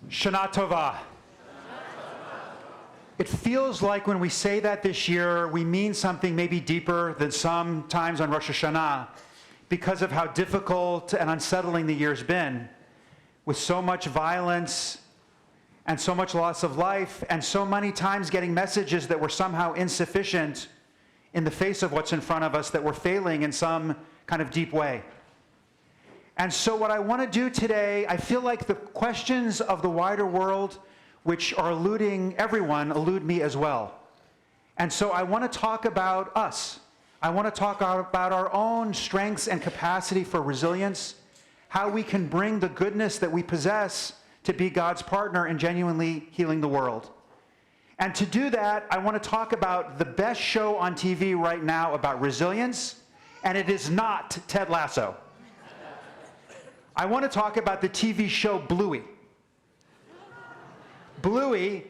Shana Tova. It feels like when we say that this year, we mean something maybe deeper than sometimes on Rosh Hashanah because of how difficult and unsettling the year's been, with so much violence and so much loss of life, and so many times getting messages that were somehow insufficient in the face of what's in front of us, that we're failing in some kind of deep way. And so what I want to do today, I feel like the questions of the wider world, which are eluding everyone, elude me as well. And so I want to talk about us. I want to talk about our own strengths and capacity for resilience, how we can bring the goodness that we possess to be God's partner in genuinely healing the world. And to do that, I want to talk about the best show on TV right now about resilience, and it is not Ted Lasso. I want to talk about the TV show Bluey. Bluey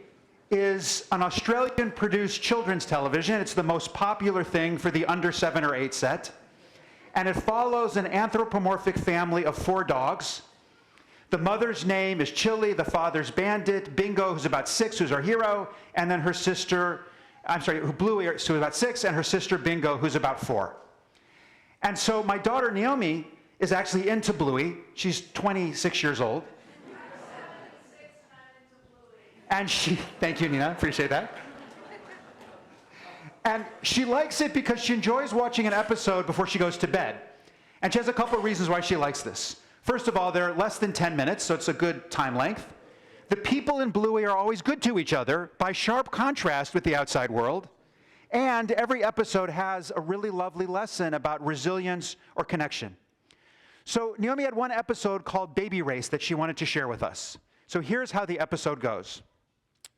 is an Australian-produced children's television. It's the most popular thing for the under 7 or 8 set. And it follows an anthropomorphic family of 4 dogs. The mother's name is Chili, the father's Bandit, Bingo, who's about 6, who's our hero, and then her sister, Bluey, who's about 6, and her sister Bingo, who's about 4. And so my daughter Naomi is actually into Bluey. She's 26 years old. And thank you, Nina, appreciate that. And she likes it because she enjoys watching an episode before she goes to bed. And she has a couple of reasons why she likes this. First of all, they're less than 10 minutes, so it's a good time length. The people in Bluey are always good to each other, by sharp contrast with the outside world. And every episode has a really lovely lesson about resilience or connection. So Naomi had one episode called Baby Race that she wanted to share with us. So here's how the episode goes.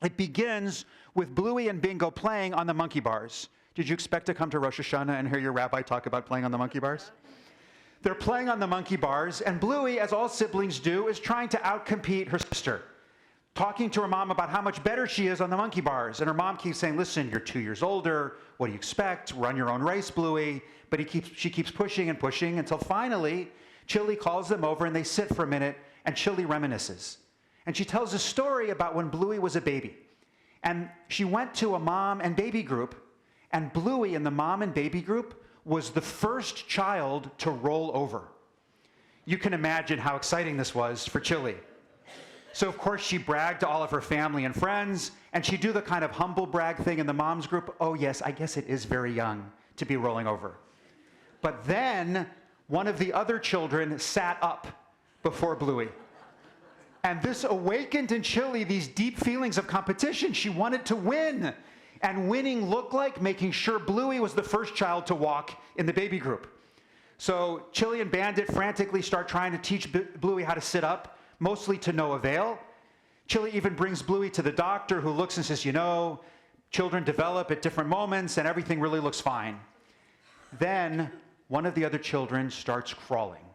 It begins with Bluey and Bingo playing on the monkey bars. Did you expect to come to Rosh Hashanah and hear your rabbi talk about playing on the monkey bars? They're playing on the monkey bars, and Bluey, as all siblings do, is trying to outcompete her sister, talking to her mom about how much better she is on the monkey bars. And her mom keeps saying, listen, you're 2 years older. What do you expect? Run your own race, Bluey. But she keeps pushing and pushing until finally Chili calls them over and they sit for a minute, and Chili reminisces. And she tells a story about when Bluey was a baby. And she went to a mom and baby group, and Bluey in the mom and baby group was the first child to roll over. You can imagine how exciting this was for Chili. So of course she bragged to all of her family and friends, and she'd do the kind of humble brag thing in the mom's group. Oh yes, I guess it is very young to be rolling over. But then one of the other children sat up before Bluey. And this awakened in Chili these deep feelings of competition. She wanted to win. And winning looked like making sure Bluey was the first child to walk in the baby group. So Chili and Bandit frantically start trying to teach Bluey how to sit up, mostly to no avail. Chili even brings Bluey to the doctor, who looks and says, you know, children develop at different moments and everything really looks fine. Then one of the other children starts crawling.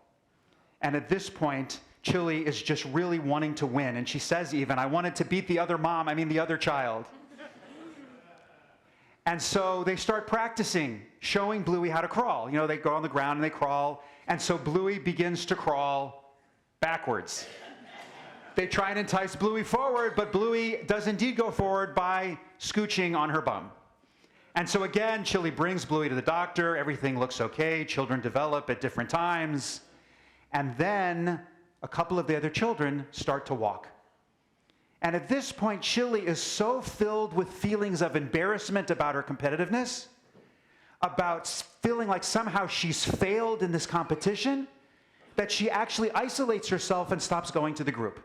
And at this point, Chili is just really wanting to win. And she says even, I wanted to beat the other child. And so they start practicing, showing Bluey how to crawl. You know, they go on the ground and they crawl. And so Bluey begins to crawl backwards. They try and entice Bluey forward, but Bluey does indeed go forward by scooching on her bum. And so again, Chili brings Bluey to the doctor. Everything looks okay. Children develop at different times. And then a couple of the other children start to walk. And at this point, Chili is so filled with feelings of embarrassment about her competitiveness, about feeling like somehow she's failed in this competition, that she actually isolates herself and stops going to the group.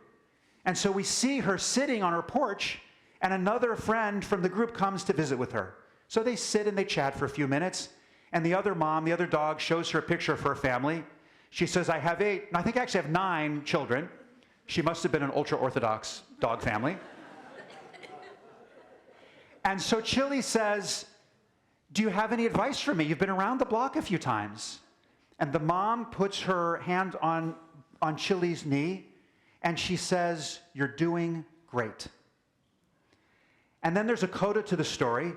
And so we see her sitting on her porch, and another friend from the group comes to visit with her. So they sit and they chat for a few minutes, and the other mom, the other dog, shows her a picture of her family. She says, I have 8, I think I actually have 9 children. She must have been an ultra-Orthodox dog family. And so Chili says, do you have any advice for me? You've been around the block a few times. And the mom puts her hand on Chili's knee, and she says, you're doing great. And then there's a coda to the story.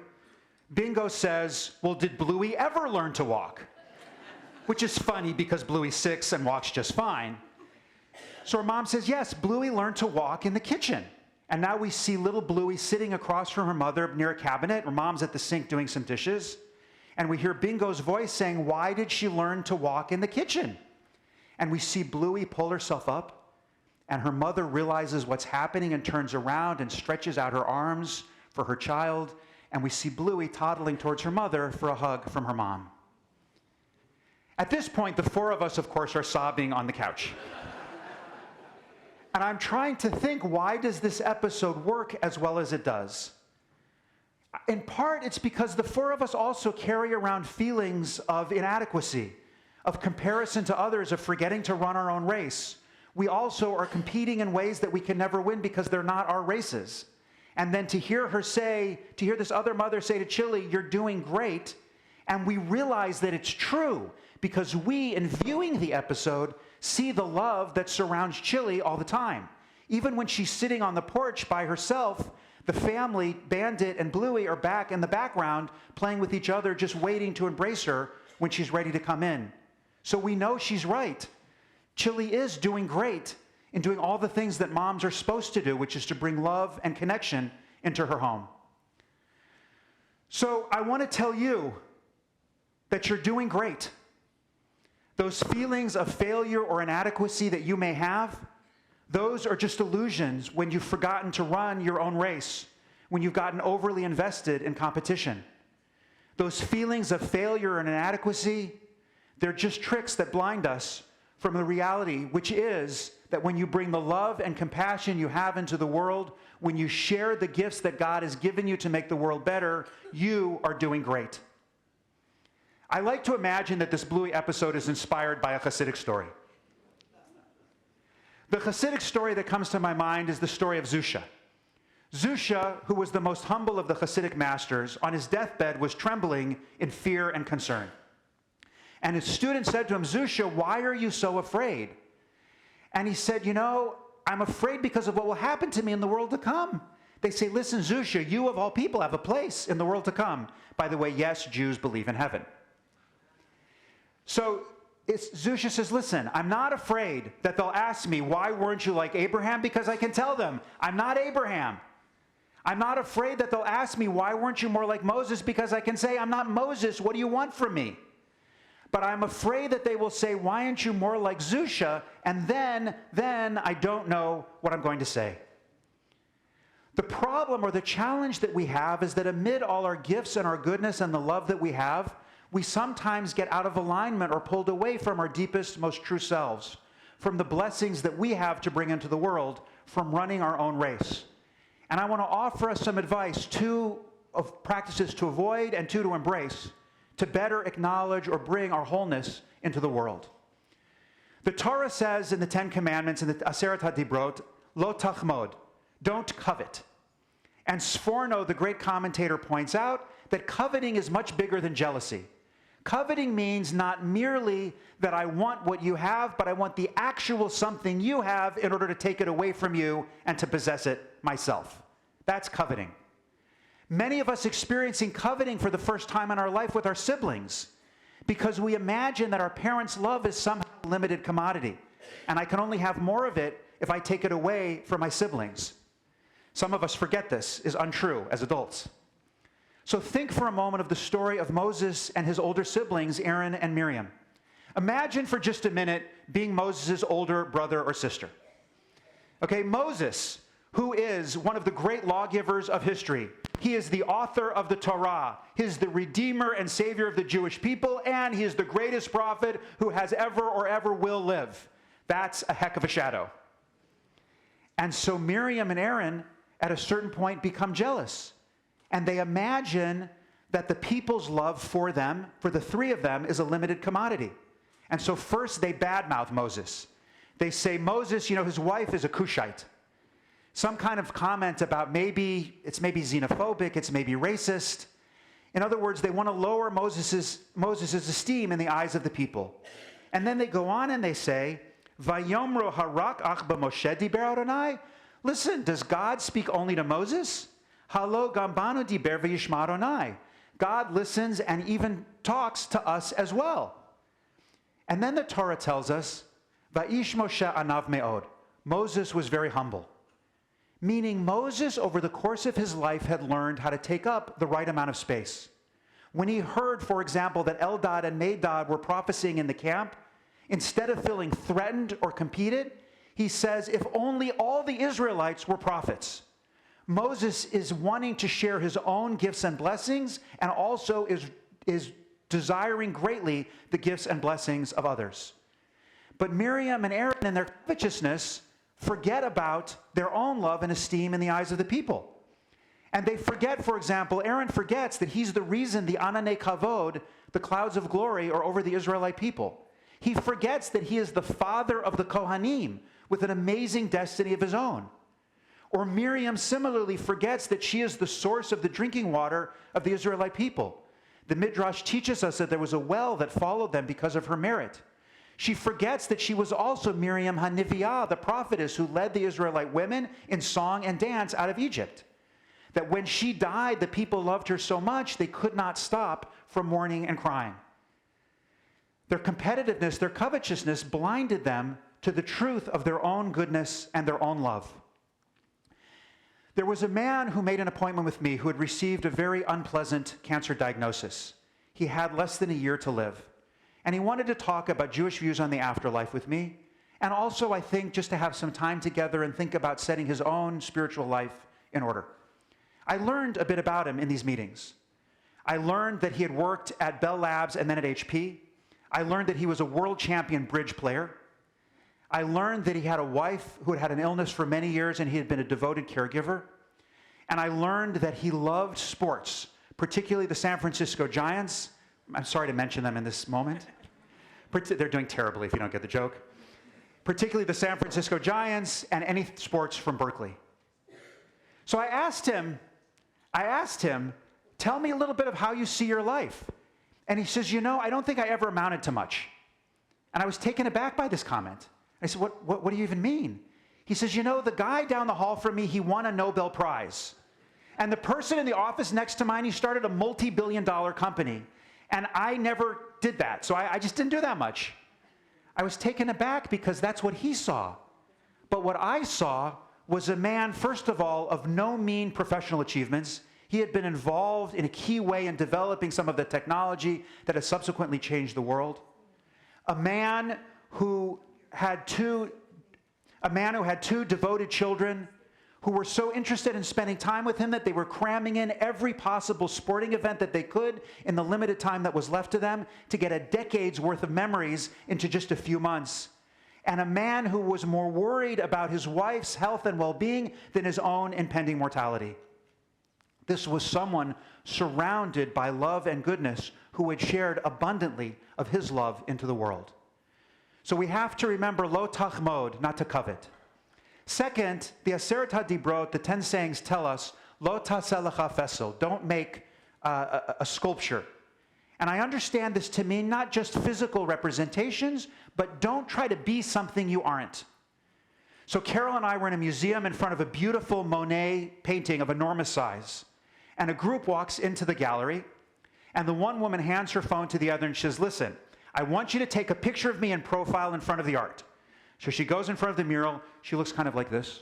Bingo says, well, did Bluey ever learn to walk? Which is funny because Bluey's 6 and walks just fine. So her mom says, yes, Bluey learned to walk in the kitchen. And now we see little Bluey sitting across from her mother near a cabinet. Her mom's at the sink doing some dishes. And we hear Bingo's voice saying, why did she learn to walk in the kitchen? And we see Bluey pull herself up, and her mother realizes what's happening and turns around and stretches out her arms for her child. And we see Bluey toddling towards her mother for a hug from her mom. At this point, the four of us, of course, are sobbing on the couch. And I'm trying to think, why does this episode work as well as it does? In part, it's because the four of us also carry around feelings of inadequacy, of comparison to others, of forgetting to run our own race. We also are competing in ways that we can never win because they're not our races. And then to hear this other mother say to Chili, you're doing great, and we realize that it's true because we, in viewing the episode, see the love that surrounds Chili all the time. Even when she's sitting on the porch by herself, the family, Bandit and Bluey, are back in the background playing with each other, just waiting to embrace her when she's ready to come in. So we know she's right. Chili is doing great in doing all the things that moms are supposed to do, which is to bring love and connection into her home. So I want to tell you that you're doing great. Those feelings of failure or inadequacy that you may have, those are just illusions when you've forgotten to run your own race, when you've gotten overly invested in competition. Those feelings of failure and inadequacy, they're just tricks that blind us from the reality, which is that when you bring the love and compassion you have into the world, when you share the gifts that God has given you to make the world better, you are doing great. I like to imagine that this Bluey episode is inspired by a Hasidic story. The Hasidic story that comes to my mind is the story of Zusha. Zusha, who was the most humble of the Hasidic masters, on his deathbed was trembling in fear and concern. And his student said to him, Zusha, why are you so afraid? And he said, I'm afraid because of what will happen to me in the world to come. They say, listen, Zusha, you of all people have a place in the world to come. By the way, yes, Jews believe in heaven. So Zusha says, listen, I'm not afraid that they'll ask me, why weren't you like Abraham? Because I can tell them, I'm not Abraham. I'm not afraid that they'll ask me, why weren't you more like Moses? Because I can say, I'm not Moses. What do you want from me? But I'm afraid that they will say, why aren't you more like Zusha? And then I don't know what I'm going to say. The problem or the challenge that we have is that amid all our gifts and our goodness and the love that we have, we sometimes get out of alignment or pulled away from our deepest, most true selves, from the blessings that we have to bring into the world, from running our own race. And I want to offer us some advice, two of practices to avoid and two to embrace, to better acknowledge or bring our wholeness into the world. The Torah says in the Ten Commandments, in the Aseret HaDibrot, lo tachmod, don't covet. And Sforno, the great commentator, points out that coveting is much bigger than jealousy. Coveting means not merely that I want what you have, but I want the actual something you have in order to take it away from you and to possess it myself. That's coveting. Many of us experiencing coveting for the first time in our life with our siblings because we imagine that our parents' love is somehow a limited commodity, and I can only have more of it if I take it away from my siblings. Some of us forget this is untrue as adults. So think for a moment of the story of Moses and his older siblings, Aaron and Miriam. Imagine for just a minute being Moses' older brother or sister. Okay, Moses, who is one of the great lawgivers of history. He is the author of the Torah. He is the redeemer and savior of the Jewish people, and he is the greatest prophet who has ever or ever will live. That's a heck of a shadow. And so Miriam and Aaron, at a certain point, become jealous. And they imagine that the people's love for them, for the three of them, is a limited commodity. And so first they badmouth Moses. They say, Moses, his wife is a Cushite. Some kind of comment about it's maybe xenophobic, it's maybe racist. In other words, they want to lower Moses' esteem in the eyes of the people. And then they go on and they say, Vayomro harak ach b'Moshe diber Adonai. Listen, does God speak only to Moses? Halo gambanu diber v'yishma Adonai. God listens and even talks to us as well. And then the Torah tells us, Va'ish Moshe anav me'od. Moses was very humble. Meaning Moses, over the course of his life, had learned how to take up the right amount of space. When he heard, for example, that Eldad and Medad were prophesying in the camp, instead of feeling threatened or competed, he says, if only all the Israelites were prophets. Moses is wanting to share his own gifts and blessings, and also is desiring greatly the gifts and blessings of others. But Miriam and Aaron, in their covetousness, forget about their own love and esteem in the eyes of the people. And they forget, for example, Aaron forgets that he's the reason the Ananei Kavod, the clouds of glory, are over the Israelite people. He forgets that he is the father of the Kohanim with an amazing destiny of his own. Or Miriam similarly forgets that she is the source of the drinking water of the Israelite people. The Midrash teaches us that there was a well that followed them because of her merit. She forgets that she was also Miriam HaNiviah, the prophetess who led the Israelite women in song and dance out of Egypt. That when she died, the people loved her so much they could not stop from mourning and crying. Their competitiveness, their covetousness blinded them to the truth of their own goodness and their own love. There was a man who made an appointment with me who had received a very unpleasant cancer diagnosis. He had less than a year to live. And he wanted to talk about Jewish views on the afterlife with me. And also, I think, just to have some time together and think about setting his own spiritual life in order. I learned a bit about him in these meetings. I learned that he had worked at Bell Labs and then at HP. I learned that he was a world champion bridge player. I learned that he had a wife who had had an illness for many years and he had been a devoted caregiver. And I learned that he loved sports, particularly the San Francisco Giants. I'm sorry to mention them in this moment. They're doing terribly if you don't get the joke. Particularly the San Francisco Giants and any sports from Berkeley. So I asked him, tell me a little bit of how you see your life. And he says, I don't think I ever amounted to much. And I was taken aback by this comment. I said, what do you even mean? He says, the guy down the hall from me, he won a Nobel Prize. And the person in the office next to mine, he started a multi-billion-dollar company. And I never did that, so I just didn't do that much. I was taken aback because that's what he saw. But what I saw was a man, first of all, of no mean professional achievements. He had been involved in a key way in developing some of the technology that has subsequently changed the world. A man who had two devoted children who were so interested in spending time with him that they were cramming in every possible sporting event that they could in the limited time that was left to them to get a decade's worth of memories into just a few months. And a man who was more worried about his wife's health and well-being than his own impending mortality. This was someone surrounded by love and goodness who had shared abundantly of his love into the world. So we have to remember lo tachmod, not to covet. Second, the Aseret HaDibrot, the 10 sayings tell us, lo taseh lecha fesel, don't make a sculpture. And I understand this to mean not just physical representations, but don't try to be something you aren't. So Carol and I were in a museum in front of a beautiful Monet painting of enormous size. And a group walks into the gallery, and the one woman hands her phone to the other and she says, listen, I want you to take a picture of me in profile in front of the art. So she goes in front of the mural. She looks kind of like this,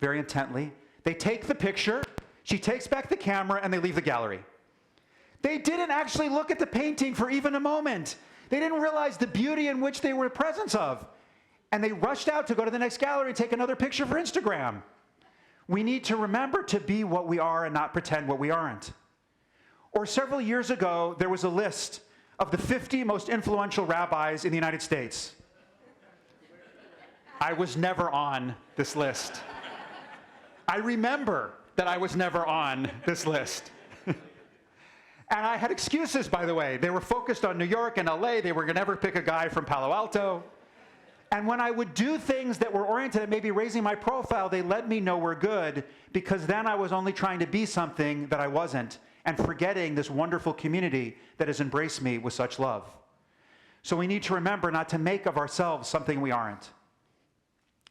very intently. They take the picture. She takes back the camera, and they leave the gallery. They didn't actually look at the painting for even a moment. They didn't realize the beauty in which they were in presence of. And they rushed out to go to the next gallery and take another picture for Instagram. We need to remember to be what we are and not pretend what we aren't. Or several years ago, there was a list of the 50 most influential rabbis in the United States. I was never on this list. I remember that I was never on this list. And I had excuses, by the way. They were focused on New York and LA. They were going to never pick a guy from Palo Alto. And when I would do things that were oriented at maybe raising my profile, they let me know we're good, because then I was only trying to be something that I wasn't and forgetting this wonderful community that has embraced me with such love. So we need to remember not to make of ourselves something we aren't.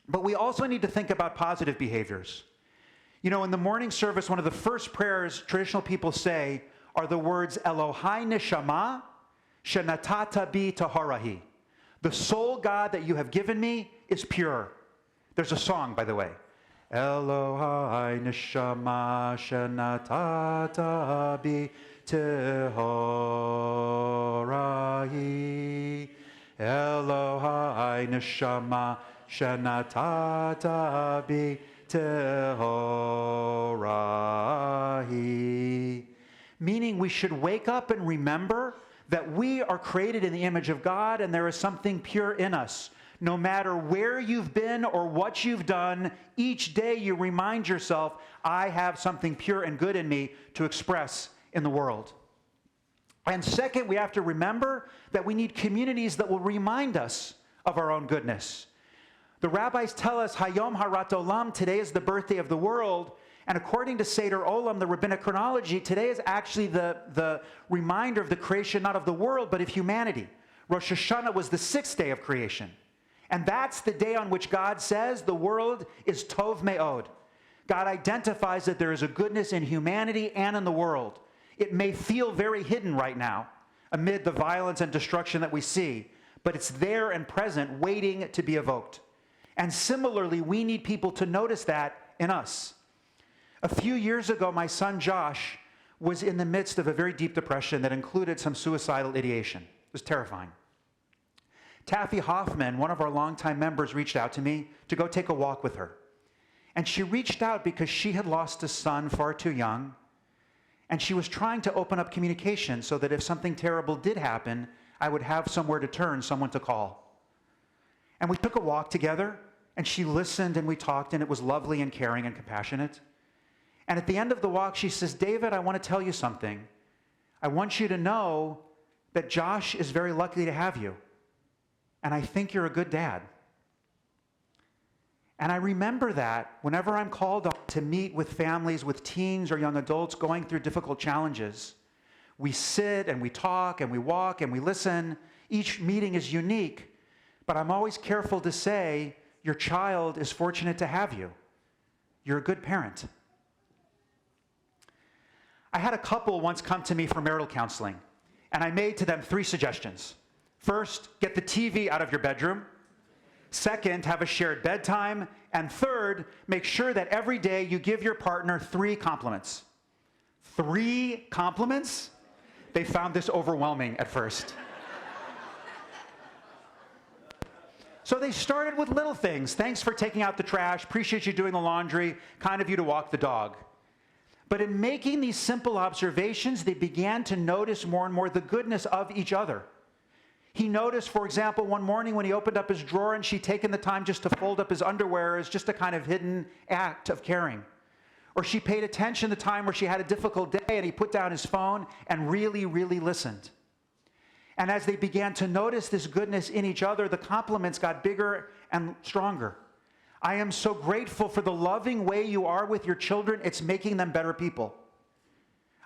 But we also need to think about positive behaviors. In the morning service, one of the first prayers traditional people say are the words, Elohai neshama, shenatata bi taharahi. The soul, God, that you have given me is pure. There's a song, by the way. Elohai neshama shenatata bi tehorahi. Elohai neshama shenatata bi tehorahi. Meaning we should wake up and remember that we are created in the image of God and there is something pure in us. No matter where you've been or what you've done, each day you remind yourself, I have something pure and good in me to express in the world. And second, we have to remember that we need communities that will remind us of our own goodness. The rabbis tell us, Hayom Harat Olam, today is the birthday of the world. And according to Seder Olam, the rabbinic chronology, today is actually the reminder of the creation, not of the world, but of humanity. Rosh Hashanah was the 6th day of creation. And that's the day on which God says the world is Tov Me'od. God identifies that there is a goodness in humanity and in the world. It may feel very hidden right now amid the violence and destruction that we see, but it's there and present, waiting to be evoked. And similarly, we need people to notice that in us. A few years ago, my son Josh was in the midst of a very deep depression that included some suicidal ideation. It was terrifying. Taffy Hoffman, one of our longtime members, reached out to me to go take a walk with her. And she reached out because she had lost a son far too young, and she was trying to open up communication so that if something terrible did happen, I would have somewhere to turn, someone to call. And we took a walk together, and she listened, and we talked, and it was lovely and caring and compassionate. And at the end of the walk, she says, David, I want to tell you something. I want you to know that Josh is very lucky to have you. And I think you're a good dad. And I remember that whenever I'm called on to meet with families, with teens or young adults going through difficult challenges, we sit and we talk and we walk and we listen. Each meeting is unique, but I'm always careful to say, your child is fortunate to have you. You're a good parent. I had a couple once come to me for marital counseling, and I made to them 3 suggestions. First, get the TV out of your bedroom. Second, have a shared bedtime. And third, make sure that every day you give your partner 3 compliments. 3 compliments? They found this overwhelming at first. So they started with little things. Thanks for taking out the trash. Appreciate you doing the laundry. Kind of you to walk the dog. But in making these simple observations, they began to notice more and more the goodness of each other. He noticed, for example, one morning when he opened up his drawer and she'd taken the time just to fold up his underwear as just a kind of hidden act of caring. Or she paid attention the time where she had a difficult day and he put down his phone and really, really listened. And as they began to notice this goodness in each other, the compliments got bigger and stronger. I am so grateful for the loving way you are with your children. It's making them better people.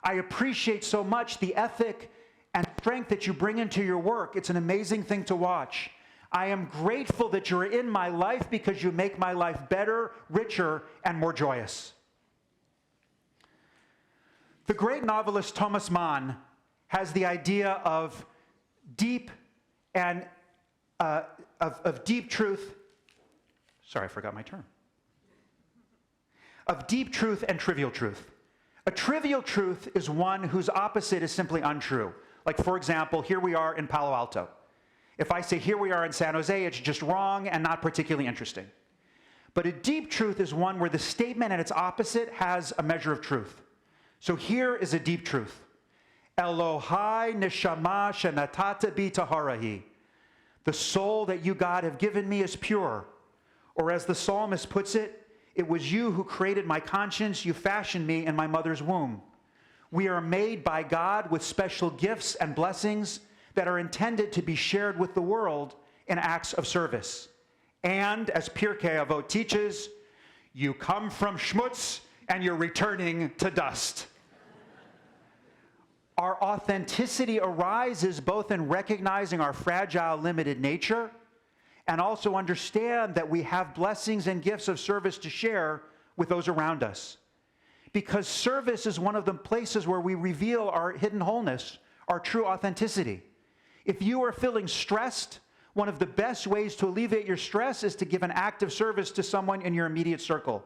I appreciate so much the ethic and strength that you bring into your work. It's an amazing thing to watch. I am grateful that you're in my life because you make my life better, richer, and more joyous. The great novelist Thomas Mann has the idea of deep and of deep truth. Sorry, I forgot my term. Of deep truth and trivial truth. A trivial truth is one whose opposite is simply untrue. Like, for example, here we are in Palo Alto. If I say here we are in San Jose, it's just wrong and not particularly interesting. But a deep truth is one where the statement and its opposite has a measure of truth. So here is a deep truth. Elohai neshama shenatata bi taharahi. The soul that you, God, have given me is pure. Or as the psalmist puts it, it was you who created my conscience. You fashioned me in my mother's womb. We are made by God with special gifts and blessings that are intended to be shared with the world in acts of service. And, as Pirkei Avot teaches, you come from schmutz and you're returning to dust. Our authenticity arises both in recognizing our fragile, limited nature and also understand that we have blessings and gifts of service to share with those around us. Because service is one of the places where we reveal our hidden wholeness, our true authenticity. If you are feeling stressed, one of the best ways to alleviate your stress is to give an act of service to someone in your immediate circle.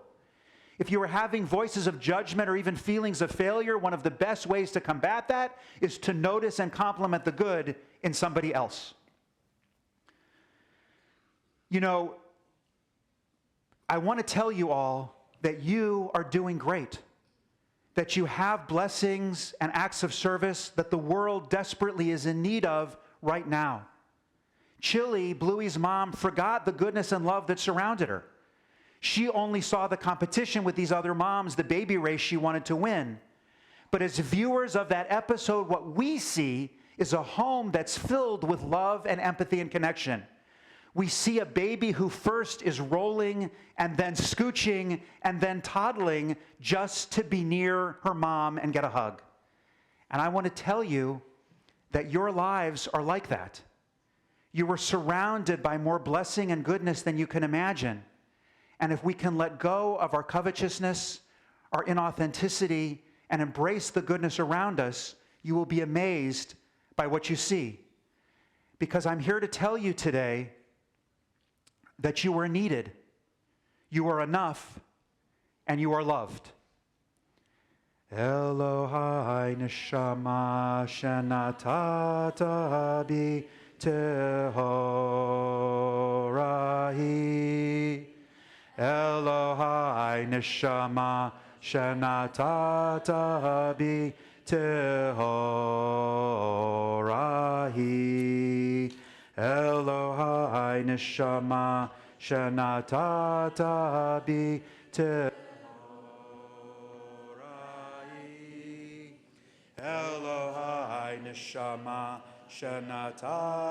If you are having voices of judgment or even feelings of failure, one of the best ways to combat that is to notice and compliment the good in somebody else. You know, I want to tell you all that you are doing great, that you have blessings and acts of service that the world desperately is in need of right now. Chili, Bluey's mom, forgot the goodness and love that surrounded her. She only saw the competition with these other moms, the baby race she wanted to win. But as viewers of that episode, what we see is a home that's filled with love and empathy and connection. We see a baby who first is rolling and then scooching and then toddling just to be near her mom and get a hug. And I want to tell you that your lives are like that. You are surrounded by more blessing and goodness than you can imagine. And if we can let go of our covetousness, our inauthenticity, and embrace the goodness around us, you will be amazed by what you see. Because I'm here to tell you today that you are needed, you are enough, and you are loved. Elohai neshama shenatata bi tehorahi. Elohai neshama shenatata bi tehorahi. Elohai neshama shenatata bi tehorahi. Elohai neshama shenatata